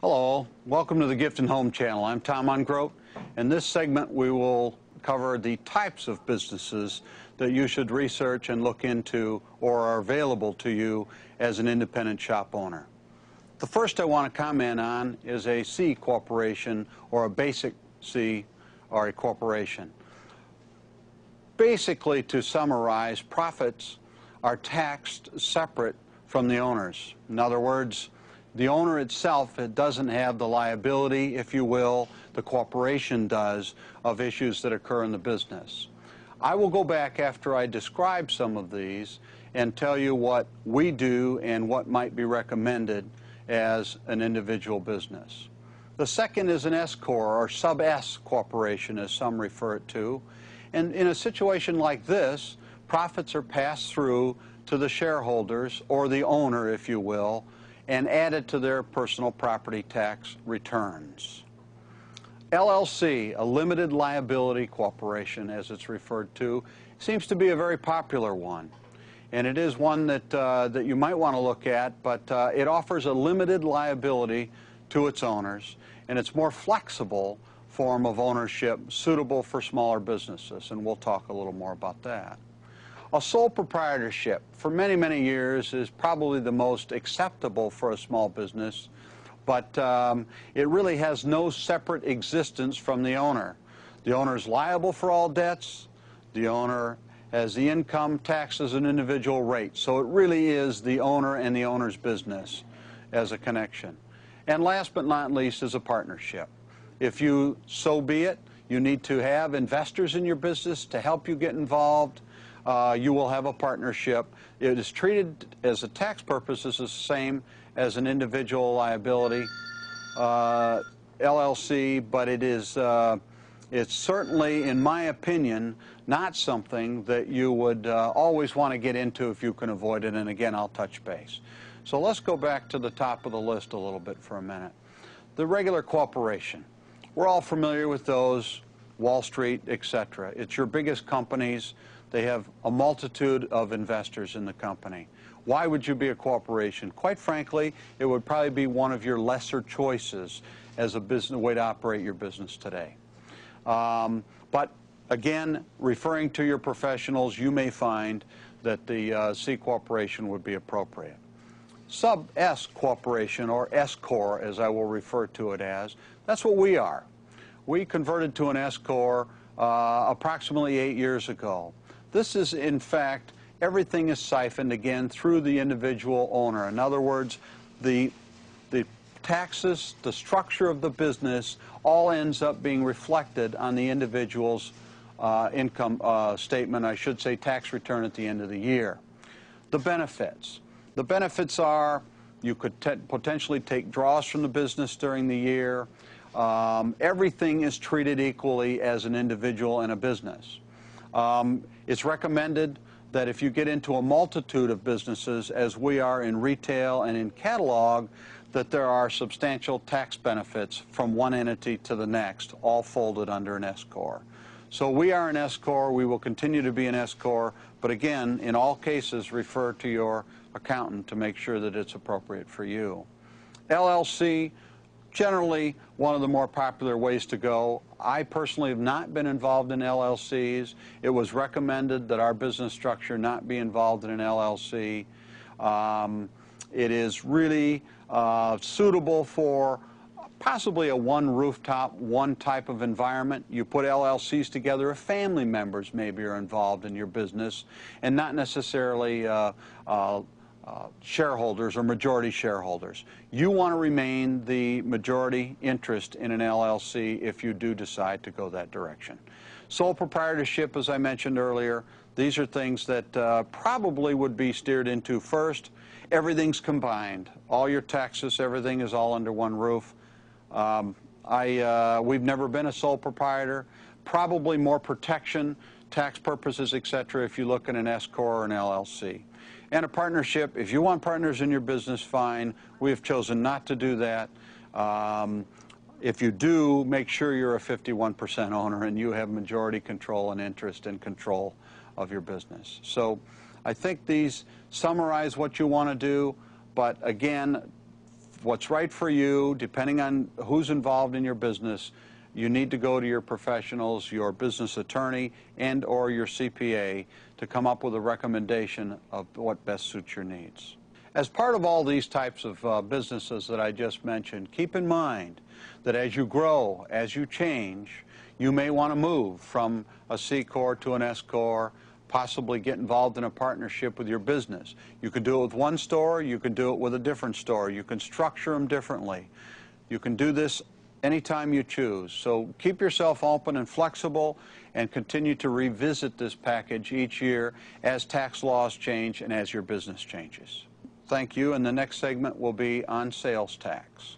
Hello, welcome to the Gift and Home channel. I'm Tom Ungrodt. In this segment we will cover the types of businesses that you should research and look into or are available to you as an independent shop owner. The first I want to comment on is a C corporation or a basic C or a corporation. Basically, to summarize, profits are taxed separate from the owners. In other words, the owner itself, it doesn't have the liability, if you will, the corporation does, of issues that occur in the business. I will go back after I describe some of these and tell you what we do and what might be recommended as an individual business. The second is an S-Corp or sub-S corporation, as some refer it to. And in a situation like this, profits are passed through to the shareholders, or the owner, if you will, and added to their personal property tax returns. LLC, a limited liability corporation, as it's referred to, seems to be a very popular one. And it is one that you might want to look at, but it offers a limited liability to its owners, and it's more flexible form of ownership suitable for smaller businesses, and we'll talk a little more about that. A sole proprietorship, for many, many years, is probably the most acceptable for a small business, but it really has no separate existence from the owner. The owner is liable for all debts. The owner has the income taxed as an individual rate, so it really is the owner and the owner's business as a connection. And last but not least is a partnership. If you so be it, you need to have investors in your business to help you get involved. You will have a partnership. It is treated as a tax purposes the same as an individual liability LLC, but it is it's certainly, in my opinion, not something that you would always want to get into if you can avoid it, and again, I'll touch base. So let's go back to the top of the list a little bit for a minute. The regular corporation. We're all familiar with those, Wall Street, etc. It's your biggest companies. They have a multitude of investors in the company. Why would you be a corporation? Quite frankly, it would probably be one of your lesser choices as a business way to operate your business today. But again, referring to your professionals, you may find that the C corporation would be appropriate. Sub-S corporation, or S-Corp, as I will refer to it as, that's what we are. We converted to an S-Corp approximately 8 years ago. This is, in fact, everything is siphoned again through the individual owner. In other words, the taxes, the structure of the business, all ends up being reflected on the individual's income statement, I should say tax return at the end of the year. The benefits. The benefits are you could potentially take draws from the business during the year. Everything is treated equally as an individual in a business. It's recommended that if you get into a multitude of businesses, as we are in retail and in catalog, that there are substantial tax benefits from one entity to the next, all folded under an S-Corp. So we are an S-Corp. We will continue to be an S-Corp, but again, in all cases, refer to your accountant to make sure that it's appropriate for you. LLC, generally one of the more popular ways to go. I personally have not been involved in LLCs. It was recommended that our business structure not be involved in an LLC. It is really suitable for possibly a one rooftop, one type of environment. You put LLCs together if family members maybe are involved in your business and not necessarily shareholders or majority shareholders. You want to remain the majority interest in an LLC if you do decide to go that direction. Sole proprietorship, as I mentioned earlier, these are things that probably would be steered into first. Everything's combined. All your taxes, everything is all under one roof. We've never been a sole proprietor. Probably more protection, tax purposes, etc. if you look at an S-Corp or an LLC. And a partnership, if you want partners in your business, fine. We have chosen not to do that. If you do, make sure you're a 51% owner and you have majority control and interest and control of your business. So I think these summarize what you want to do, but again, what's right for you, depending on who's involved in your business, you need to go to your professionals, your business attorney and or your CPA to come up with a recommendation of what best suits your needs. As part of all these types of businesses that I just mentioned, keep in mind that as you grow, as you change, you may want to move from a C Corp to an S Corp, possibly get involved in a partnership with your business. You could do it with one store, you could do it with a different store, you can structure them differently. You can do this anytime you choose. So keep yourself open and flexible and continue to revisit this package each year as tax laws change and as your business changes. Thank you, and the next segment will be on sales tax.